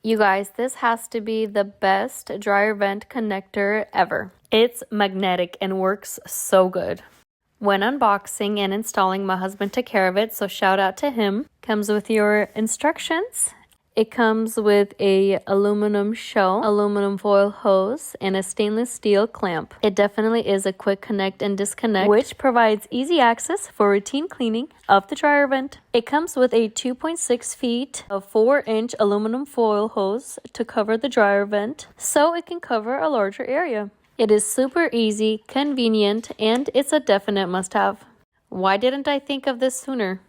You guys, this has to be the best dryer vent connector ever. It's magnetic and works so good. When unboxing and installing, my husband took care of it, so shout out to him. Comes with your instructions. It comes with a aluminum shell, aluminum foil hose, and a stainless steel clamp. It definitely is a quick connect and disconnect, which provides easy access for routine cleaning of the dryer vent. It comes with a 2.6 feet of 4-inch aluminum foil hose to cover the dryer vent, so it can cover a larger area. It is super easy, convenient, and it's a definite must-have. Why didn't I think of this sooner?